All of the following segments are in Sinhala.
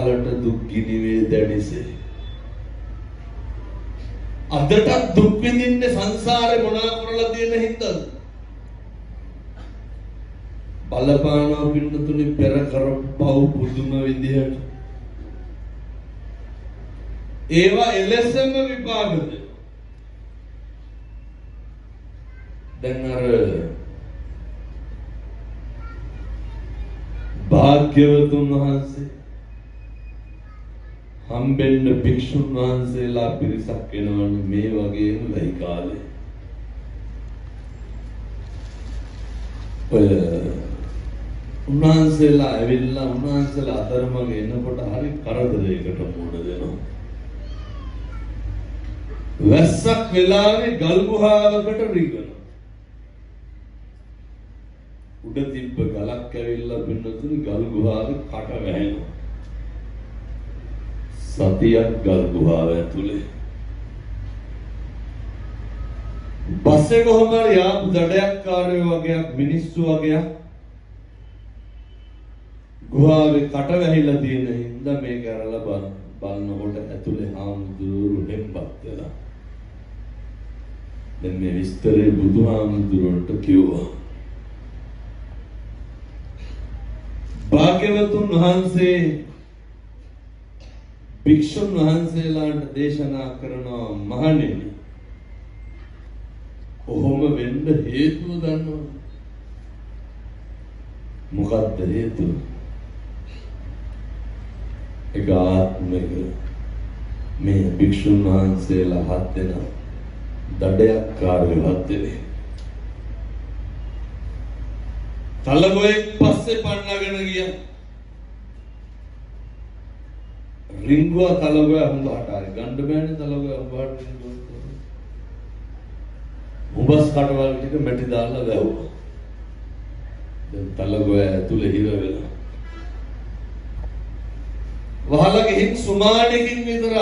පහලට දුක් ගිනිවේ දැඩිසේ. අදටත් දුක් විඳින්නේ සංසාරේ මොනවා කරලා තියෙන හින්දාද? බලපානවා පින්නතුනි පෙර කරපව පුදුම විදියට. ඒවා එලෙසම විපාකද. දැන් අර භාග්‍යවතුන් වහන්සේ හම්බෙන්න භික්ෂුන් වහන්සේලා පිරිසක් වෙනවනේ මේ වගේම ලයි කාලේ. ඔය උන්වහන්සේලා ඇවිල්ලා උන්වහන්සේලා අතරමඟ එනකොට හරි කරදරයකට මුහුණ දෙනවා. වැස්සක් වෙලාවේ ගල් ගුහාවකට රිංගනවා. උඩ තිබ්බ ගලක් ඇවිල්ලා පින්නතුනි ගල් ගුහාවේ කට වැහෙනවා. සතියක් ගල් ගුහාව ඇතුලේ. පස්සේ කොහොම හරි ආපු දඩයක්කාරයෝ වගේක් මිනිස්සු වගේක් ගුහාවේ කට වැහිලා තියෙන හින්දා මේක අරලා බලනකොට ඇතුලේ හාමුදුරුවෝ හෙම්බත් වෙලා. දැන් මේ විස්තරේ බුදුහාමුදුරුවන්ට කිව්වා. භාග්‍යවතුන් වහන්සේ භික්ෂුන් වහන්සේලාට දේශනා කරනවා මහණෙනි. ඔහොම වෙන්න හේතුව දන්නවද? මොකක්ද හේතුව? එක ආත්මයක මේ භික්ෂුන් වහන්සේලා 7 දෙනා දඩයක්කාරයෝ 7 දෙනෙක් තලගොයෙක් පස්සේ පන්නගෙන ගියා. රිංගුවා තලගොය හුඹට ආරි ගන්න බෑනේ තලගොය හුඹට රිංගුවා. හුඹස් කටවල් ටික මැටි දාලා වැහුවා. දැන් තලගොය ඇතුලේ හිර වෙලා. වහලා ගිහින් සුමානෙකින් විතර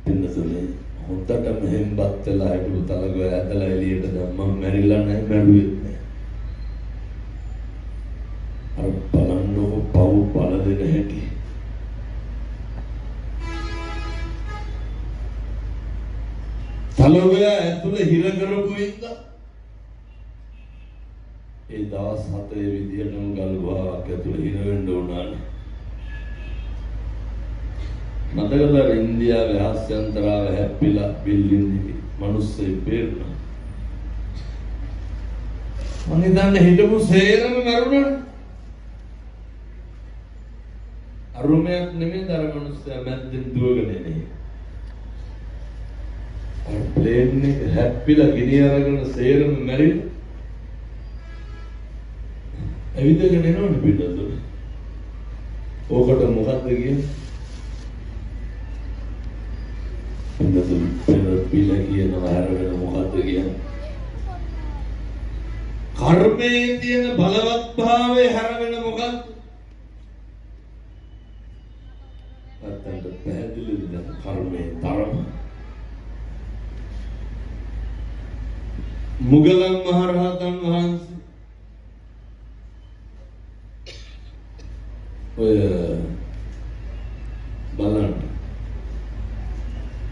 පින්නතුනේ හොඳට මෙහෙම්පත් වෙලා ඒගොල්ලෝ තලගොය ඇදලා එළියට දැම්මම මැරිලා නැහැ මැරුවෙත් නැහැ. අර බලන්නකො පව් බල දෙන හැටි. තලගොය ඇතුලේ හිර කරපු ඉඳලා ඒ දවස් 7 විදියටම ගල් ගුහාවක් ඇතුලේ හිර වෙන්න උනානේ. මතකද ඉන්දියාවේ ආස්‍යන්තරාව හැප්පිලා බිල්ඩින් එකේ මිනිස්සු බේරුණා. මම හිතන්නේ හිටපු සේරම මරුණා. අරුමයක් නෙමෙයි දර මිනිස්සයා මැද්දෙන් දුවගෙන එන්නේ. අර ප්ලේන් එක හැප්පිලා ගිනි අරගෙන සේරම මැරිලා. ඇවිදගෙන එනවනේ පිටතට. ඕකට මොකක්ද කියන්නේ? පිළ කියනවා හැරගෙන මොකක්ද කියන්නේ? කර්මයේ තියෙන බලවත් භාවය හැරගෙන මොකක්ද? අත්තන්ට පැහැදිලිද දැන් කර්මයේ තරම? මුගලන් මහරහතන් වහන්සේ ඔය බලන්න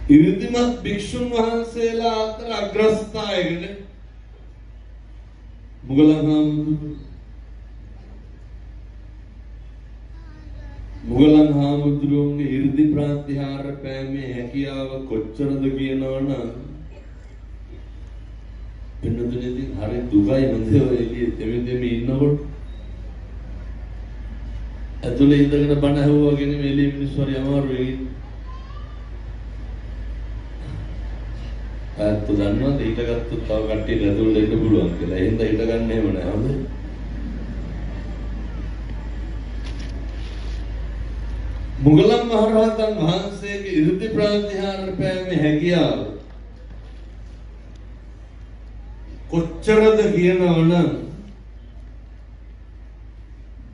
ඉරිදිමත් භික්ෂුන් වහන්සේලා අතර අග්‍රස්ථායකනේ මුගලන් හාමුදුරුවන්ගේ ඉරිදි ප්‍රාතිහාර පෑමේ හැකියාව කොච්චරද කියනවනම් පින්නතුනේදී හරි දුකයි මන්දේ ඔය එළියේ දෙමෙ ඉන්නකොට ඇතුලේ ඉඳගෙන බණ ඇහුවා වගේ නෙමෙයි එළියේ මිනිස්සු හරි අමාරුයි ඉන්නේ. ඇත්ත දන්නවද ඊටගත්තු තව කට්ටිය ඇතුලේ දෙන්න පුළුවන් කියලා. එහෙනම් ඊට ගන්න එහෙම නෑ හොඳ. මුගලන් මහරහතන් වහන්සේගේ ඉර්ධි ප්‍රාතිහාර පෑමේ හැකියාව කොච්චරද කියනවනම්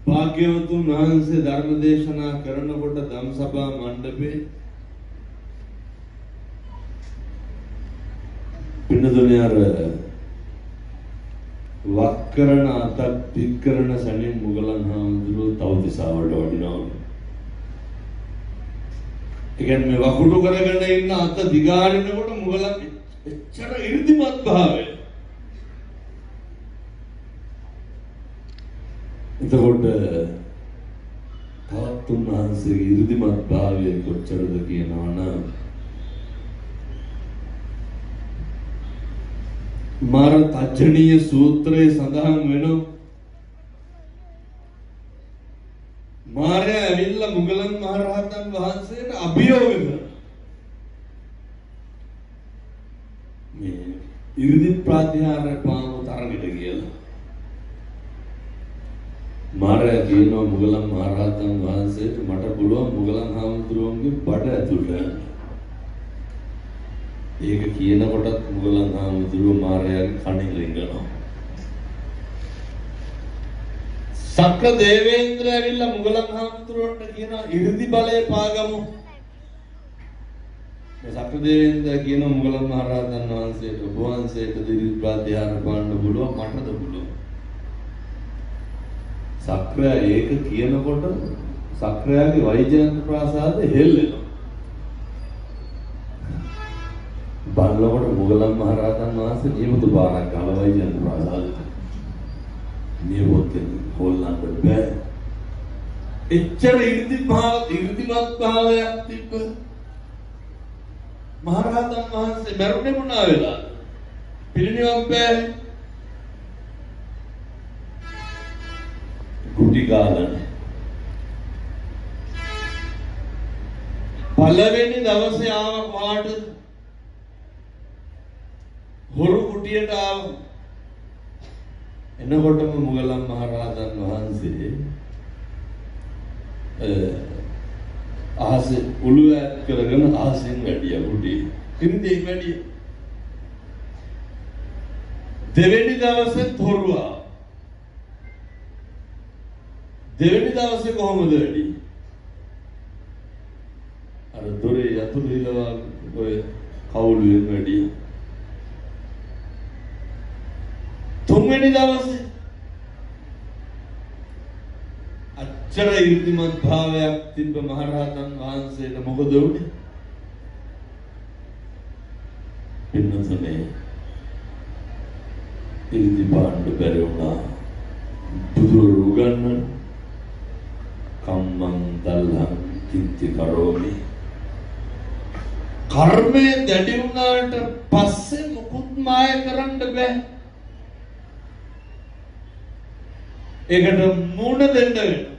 භාග්‍යවතුන් වහන්සේ ධර්ම දේශනා කරනකොට ධම්සභා මණ්ඩපේ පින්නතුනේ අර වක්කරන අතක් පික්කරන සැනින් මුගලන් හාමුදුරුවෝ නිසාවට වඩිනවා. ඒ කියන්නේ මේ වකුඩු කරගෙන ඉන්න අත දිගාරිනකොට මුගලන් එච්චර 이르දිමත් භාවය. එතකොට තවත් උන්වහන්සේගේ 이르දිමත් භාවය කොච්චරද කියනවා නම් මාර තජ්ජනීය සූත්‍රයේ සඳහන් වෙනවා මාරයා ඇවිල්ලා මුගලන් මහරහතන් වහන්සේට අභියෝග කරනවා මේ 이르දි ප්‍රාතිහාර පාමු තරගෙට කියලා. මාරයා කියනවා මුගලන් මහරහතන් වහන්සේට මට පුළුවන් මුගලන් හාමුදුරුවන්ගේ බඩ ඇතුළට යන්න. ඒක කියනකොටත් මුගලන් හාමුදුරුවෝ මාරයාගේ කණින් රිංගනවා. සක්‍ර දේවේන්ද්‍ර ඇවිල්ලා මුගලන් හාමුදුරුවන්ට කියනවා 이르දි බලය පාගමු. මේ සක්‍ර දේවේන්ද්‍ර කියනවා මුගලන් මහරහතන් වහන්සේට ඔබ වහන්සේට ඉරිදි ප්‍රාතිහාර පාන්න පුළුවන් මටද පුළුවන්. සක්‍රයා ඒක කියනකොට සක්‍රයාගේ වෛජයන්ත ප්‍රාසාදය හෙල්ලෙනවා. බලනකොට මුගලන් මහරහතන් වහන්සේ නියමුතු බාරක් ගාලා වෛජයන්ත ප්‍රාසාදයට නියමුත් හොල්ලන්න බෑ. එච්චර ඉර්ධිමත් භාවයක් තිබ්බ මහරහතන් වහන්සේ මරුනේ මොනවා වෙලා පිරිනිවන් පෑ කුටි ගාලනේ. පළවෙනි දවසේ ආව පාට හොරු කුටියට ආව. එනකොටම මුගලන් මහරහතන් වහන්සේ අහසේ උළු ඈත් කරගෙන අහසෙන් වැඩියා කුටියේ. ඉරිදි වැඩියා. දෙවෙනි දවසේ හොරු ආවා. දෙවෙනි දවසේ කොහොමද වැඩි? අර දොරේ යතුරු ඉලවා ඔය කවුළුවෙන් වැඩි. තුන්වෙනි දවසේ අච්චර 이르දිමත් භාවයක් තිබ්බ මහරහතන් වහන්සේට මොකද වුනේ? පින්නසනේ ඉරිදි පාන්න බැරි වුණා. බුදුරු උගන්වන කම්මං දල්හං කිත්ති කරෝමි. කර්මය දැඩි වුණාට පස්සේ මුකුත් මාය කරන්න බෑ. ඒකට මුණ දෙන්න වෙනවා.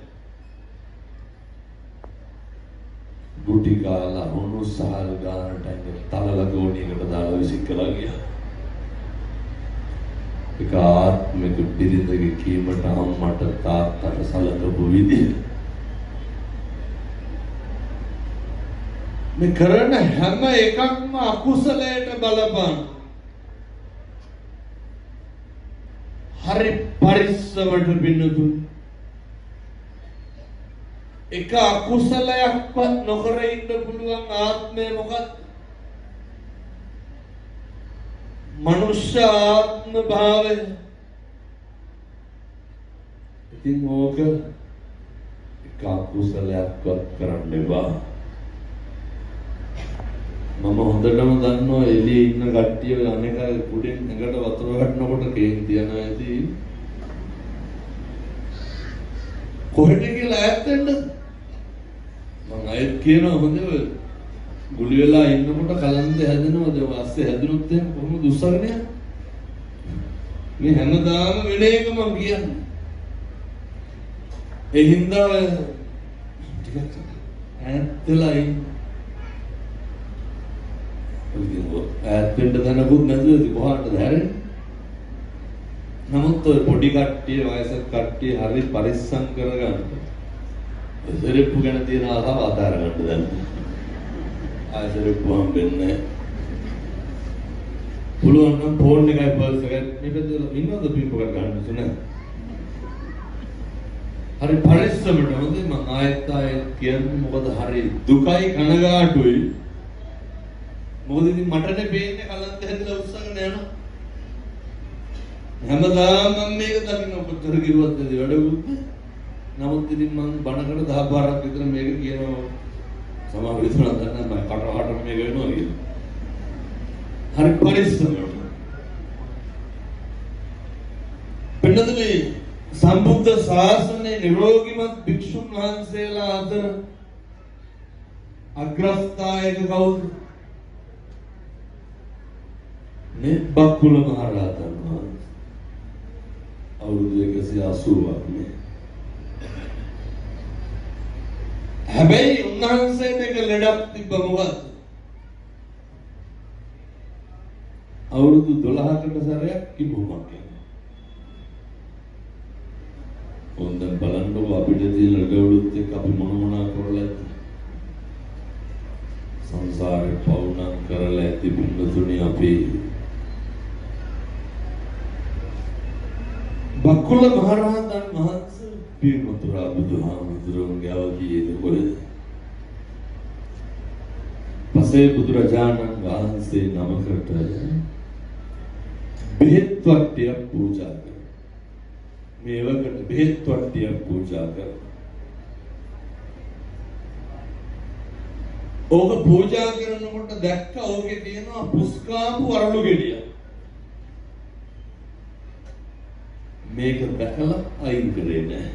ගුටි කාලා හොනුසහල් ගානට තලල ගෝණියකට දාලා විසිකලා ගියා. ඒක ආත්මික බිරිඳගේ කීමට අම්මට තාත්තට සලකපු විදිහ. මේ කරන හැම එකක්ම අකුසලයට බලපාන. හරි පරිස්සමට බින්නතු. එක අකුසලයක්වත් නොකර ඉන්න පුළුවන් ආත්මය මොකක්ද? මනුෂ්‍ය ආත්ම භාවය. ඉතින් ඕක එක අකුසලයක්වත් කරන්න එපා. මම හොඳටම දන්නවා එළියේ ඉන්න කට්ටිය අනේක කුඩෙන් ඇඟට වතුර ගන්නකොට කේන්ති යනවා ඇති. කොහෙද කියලා ඈත් වෙන්න? මම අයත් කියනවා හොඳව ගුලි වෙලා ඉන්නකොට කලන්ත හැදෙනවද? වාස්සේ හැදුනොත් එහෙනම් කොහොමද උස්සන්නේ? මේ හැමදාම වෙන එක මම කියන්නේ. ඒ හින්දා ටිකක් ඈත් වෙලා ඉන්න. ඈත් වෙන්න දැනගුත් නැතුව කොහාටද හැරෙන්නේ? නමුත් ඔය පොඩි කට්ටිය වයසක කට්ටිය හරි පරිස්සම් කරගන්න. සෙරෙප්පු ගැන තියෙන ආසාව අතාර ගන්න දැන්. ආයෙ සෙරෙප්පු හම්බෙන්නේ. පුළුවන් නම් ෆෝන් එකයි පර්ස් එකයි මේකද ඉන්නවද පිම්පකට ගන්න තුනේ. හරි පරිස්සමට හොඳයි මම ආයෙත් කියන්නේ මොකද හරි දුකයි කනගාටුයි. මොකද ඉතින් මටනේ පේන්නේ කලන්ත හැදලා උස්සගෙන යනවා. හැමදාම මම මේක දකින්න කොච්චර කිව්වත් වැඩකුත් නමුත් ඉතින් මම බණකට 10 පාරක් විතර මේක කියනවා. සමහර විතර ගන්න මම කටවහට මේක වෙනවා කියලා. හරි පරිස්සමට. පින්නතුනේ සම්බුද්ධ ශාසනයේ නිරෝගීමත් භික්ෂුන් වහන්සේලා අතර අග්‍රස්ථායක කවුද? බක්කුල මහ රහතන් වහන්සේ. අවුරුදු 180ක් නේ. හැබැයි උන්වහන්සේට එක ලෙඩක් තිබ්බ මොකද්ද? අවුරුදු 12කට සැරයක් කිඹුමක් එනවා. හොඳට බලන්නකො අපිට තියෙන ලෙඩවලුත් එක්ක අපි මොනවා කරලාද? සංසාරේ පවුනම් කරලා ඇති පින්නතුනි අපි බක්කුල මහරහතන් වහන්සේ පිරිනතුරා බුදුහාමුදුරුවන්ගේ අවදීයේ කොහෙද? පසේ බුදුරජාණන් වහන්සේ නමකට බෙහෙත් වට්ටියක් පූජා කරා. මේ වකට බෙහෙත් වට්ටියක් පූජා කරා. ඕක පූජා කරනකොට දැක්ක ඕකේ තියෙනවා පුස්කාපු අරලු ගෙඩිය. මේක දැකලා අයින් කරේ නෑ.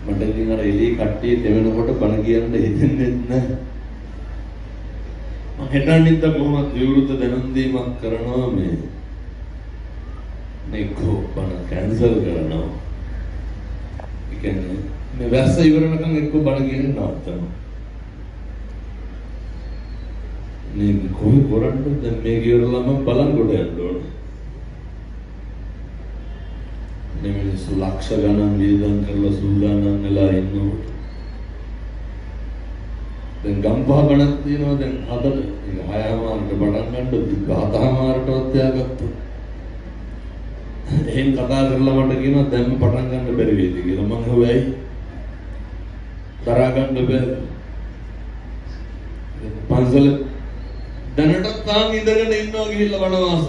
මට ඉතින් අර එළිය කට්ටිය දෙවෙනකොට බණ කියන්න හිතෙන්නේ නැහැ. මම හෙටනින්ද කොහොමද විවෘත දැනුම් දීමක් කරනවා මේ බණ කැන්සල් කරනවා. ඒ කියන්නේ මේ වැස්ස ඉවරනකම් එක්ක බණ කියන්නේ නවත්තනවා. මේ කොහේ කරන්නේ දැන් මේ කියවලම බලන් කොට යන්න ඕනේ. මිනිස්සු ලක්ෂ ගණන් වේදන් කරලා සූදානම් වෙලා ඉන්නවා. දැන් ගම්පහ බණක් තියෙනවා දැන් හදලා ඒක 6:00ට පටන් ගන්නද 7:00ටවත් තියාගත්තා. එහෙන් කතා කරලා මට කියනවා දැන් පටන් ගන්න බැරි වේද කියලා. මම හොයයි දරා ගන්න බැහැ. පන්සල දැනට තාම ඉඳගෙන ඉන්නවා ගිහිල්ලා වනවාස.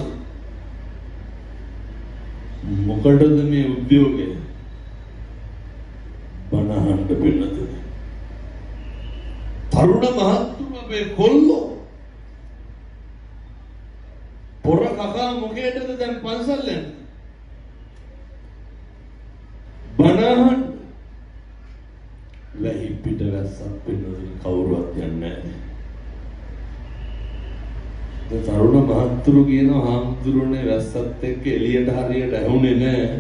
මොකටද මේ උද්‍යෝගය? බණහන්න පින්නද? තරුණ මහත්තුම මේ කොල්ලෝ පොර කකා මොකේදද දැන් පන්සල් යන්නේ? බණහන් වැහි පිට වැස්සක් පින්නද කවුරුවත් යන්නේ නැහැ. තරුණ මහත්තුරු කියන හාමුදුරනේ වැස්සත් එක්ක එළියට හරියට ඇහුනේ නැහැ.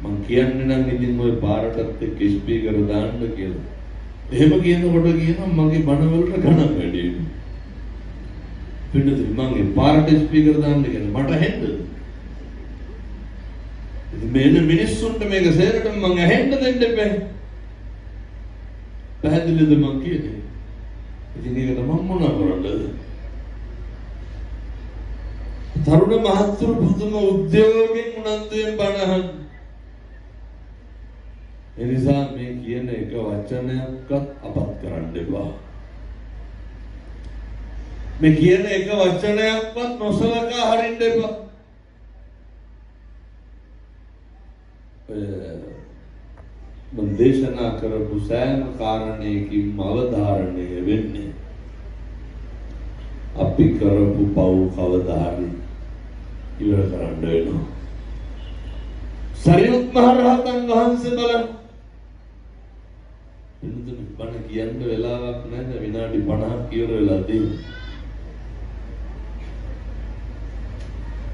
මං කියන්නේ නම් ඉතින් ඔය පාරටත් එක්ක ස්පීකර් දාන්න කියලා. එහෙම කියනකොට කියනවා මගේ බණ වලට ගණන් වැඩි. පින්නතුනි මං ඒ පාරට ස්පීකර් දාන්න කියලා මට හෙන්නද? ඉතින් මේන මිනිස්සුන්ට මේක සේරටම මං ඇහෙන්න දෙන්න බෑ. පැහැදිලිද මං කියන්නේ? ඉතින් ඒකට මම මොනවා කරන්නද? තරුණ මහත්තුරු පුදුම උද්‍යෝගයෙන් උනන්දුවෙන් බණහන්. එනිසා මේ කියන එක වචනයක්වත් අපත් කරන්න එපා. මේ කියන එක වචනයක්වත් නොසලකා හරින්න එපා. මම දේශනා කරපු සෑම කාරණයකින්ම අවධාරණය වෙන්නේ අපි කරපු පව් කවදා හරි ඉවර කරන්න වෙනවා. සරියුත් මහ රහතන් වහන්සේ බලන්න. එන්නතුනි බණ කියන්න වෙලාවක් නැහැ. විනාඩි 50ක් ඉවර වෙලා තියෙනවා.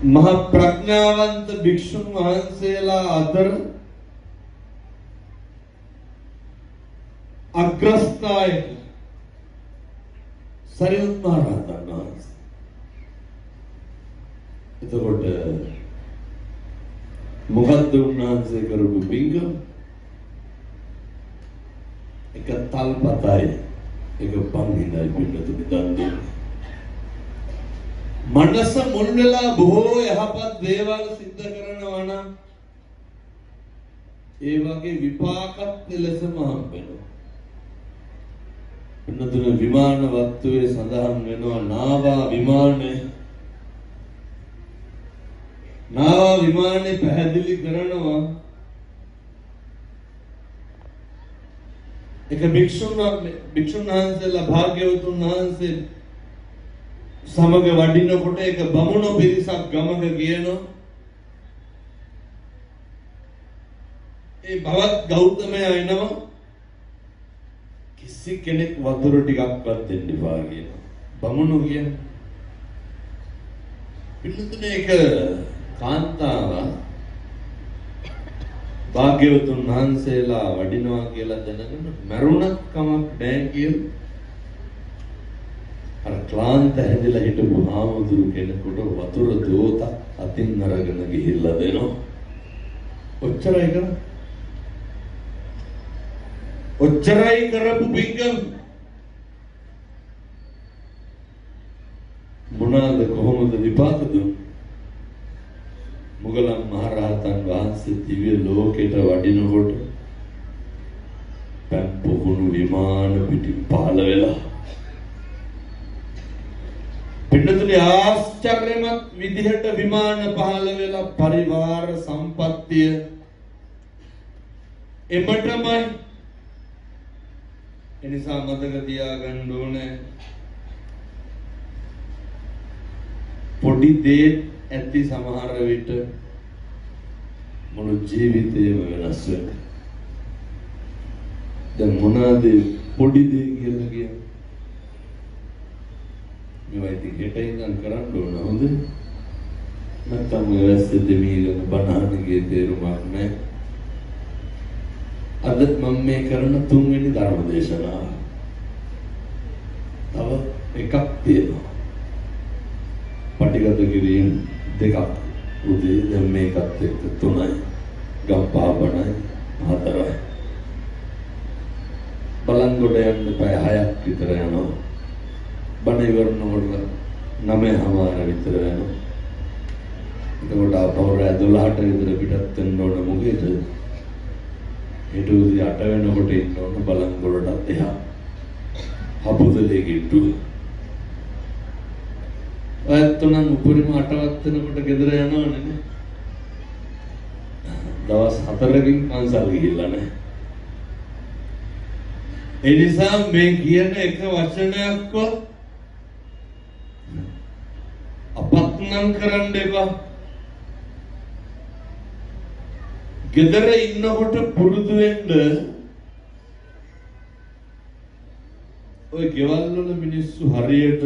මහ ප්‍රඥාවන්ත භික්ෂුන් වහන්සේලා අතර අග්‍රස්ථායක සරියුත් මහ රහතන් වහන්සේ. එතකොට මොකද්ද උන්වහන්සේ කරපු පින්කම? එක තල්පතයි එක පංගිනයි පින්නතුනි දන් දෙන්නේ. මනස මුල් වෙලා බොහෝ යහපත් දේවල් සිද්ධ කරනවා නම් ඒ වගේ විපාකත් ලෙසම හම්බ වෙනවා. පින්නතුනි විමාන වත්තුවේ සඳහන් වෙනවා නාවා විමානේ නාවා විමානේ පැහැදිලි කරනවා එක භික්ෂුන් වහන්සේලා භාග්‍යවතුන් වහන්සේ සමග වඩිනකොට එක බමුණු පිරිසක් ගමක කියනවා ඒ භවත් ගෞතමයා එනවා කිසි කෙනෙක් වතුර ටිකක්වත් දෙන්න එපා කියනවා. බමුණු කියන්නේ පිළිතුරේ එක කාන්තාව භාග්‍යවතුන් වහන්සේලා වඩිනවා කියලා දැනගෙන මරුණත් කමක් නැහැ කියලා අර ක්ලාන්ත හැදිලා හිටපු ආමුදුරු කෙනෙකුට වතුර දෝත අතින් අරගෙන ගිහිල්ලා දෙනවා. ඔච්චරයි කරන්නේ. ඔච්චරයි කරපු පිංගම් මොනවාද කොහොමද විපාක දුන්නේ? මුගලන් මහරහතන් වහන්සේ දිව්‍ය ලෝකයට වඩිනකොට පැම්පොහුණු විමාන පිටින් පහළ වෙලා පින්නතුනේ ආශ්චර්යමත් විදිහට විමාන පහළ වෙලා පරිවාර සම්පත්තිය එමටමයි. එනිසා මතක තියාගන්න ඕනේ පොඩි දේ ඇති සමහර විට මුළු ජීවිතේම වෙනස් වෙනවා. දැන් මොනවාද පොඩි දේ කියලා කියන්නේ? මේවා ඉතින් හෙට ඉඳන් කරන්න ඕන හොඳ. නැත්නම් මේ වැස්සේ දෙමීගෙන බණහනගේ තේරුමක් නැහැ. අද මම මේ කරන තුන්වෙනි ධර්ම දේශනාව. තව එකක් තියෙනවා. පටිගත කිරීම දෙකක්. උදේ දැන් මේකත් එක්ක තුනයි. ගම්පාවණයි හතරයි. බලංගොඩ යන්න පැය 6ක් විතර යනවා. බණ ඉවරනකොට 9:00 විතර වෙනවා. එතකොට ආපහු රෑ 12ට විතර පිටත් වෙන්න ඕන මොකේද? ඊට උදේ 8 වෙනකොට ඉන්න ඕන බලංගොඩට එහා. හබුදලේ ගිට්ටුව. ඔයත්තුනම් උපරිම 8වත් වෙනකොට ගෙදර යනවනේ නේ. දවස් 4කින් පන්සල් ගිහිල්ලා නැහැ. ඒ නිසා මේ කියන එක වචනයක්වත් අපත්නම් කරන්න එපා. ගෙදර ඉන්නකොට පුරුදු වෙන්න ඔය ගෙවල් වල මිනිස්සු හරියට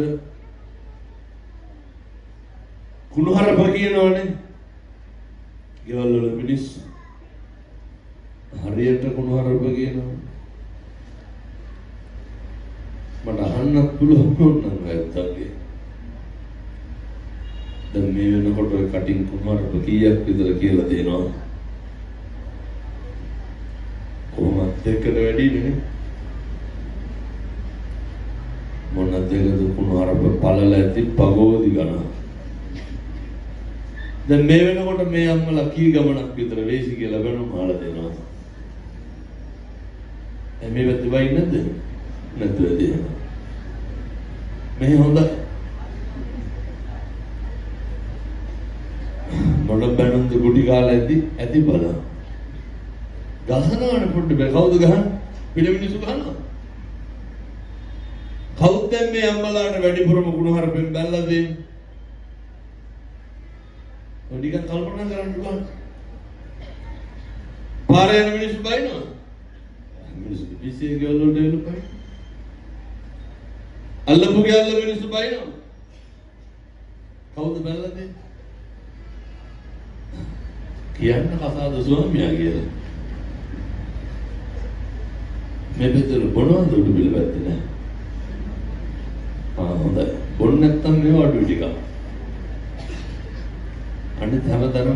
කුණුහරුප කියනවනේ. ගෙවල් වල මිනිස්සු හරියට කුණුහරුප කියනවා. මට අහන්නත් පුළුවන් නම් නැත්තගේ. දැන් මේ වෙනකොට ඔය කටින් කුණුහරුප කීයක් විතර කියලා දෙනවා. කොහොමද එකට වැඩි නේ? මොනද දෙකද කුණුහරුප පළල ඇති පගෝදි ගන්න. දැන් මේ වෙනකොට මේ අම්මලා කී ගමනක් විතර වේසි කියලා වෙනම අහලා දෙනවා. මේ වැද්ද වයි නැද්ද? නැද්ද? මේ හොඳ මොන බැනුම්ද ගුටි කාලා ඇති බලන්න. ගහනවනේ පොඩ්ඩ බෑ. කවුද ගහන්නේ? පිළ මිනිස්සු ගහනවා. කවුද දැන් මේ අම්මලාට වැඩිපුරම කුණුහරුපෙන් බැලලා දෙන්නේ? ඔඩික කල්පනා කරන්න පුළුවන්. පාරේ යන මිනිස්සු බයිනවා. මිනිස්සු පිස්සේ ගෙවල් වලට එනවා. අල්ලපු ගෙවල් මිනිස්සු බයිනවා. කවුද බැලලා දෙන්නේ? කියන්න කසාද ස්වාමියා කියලා. මේ බෙදල බොනවද උඩු බිල වැද්දේ නැහැ. හොඳයි. බොන්න නැත්තම් මේව අඩු ටිකක්. අනිත් හැමදාම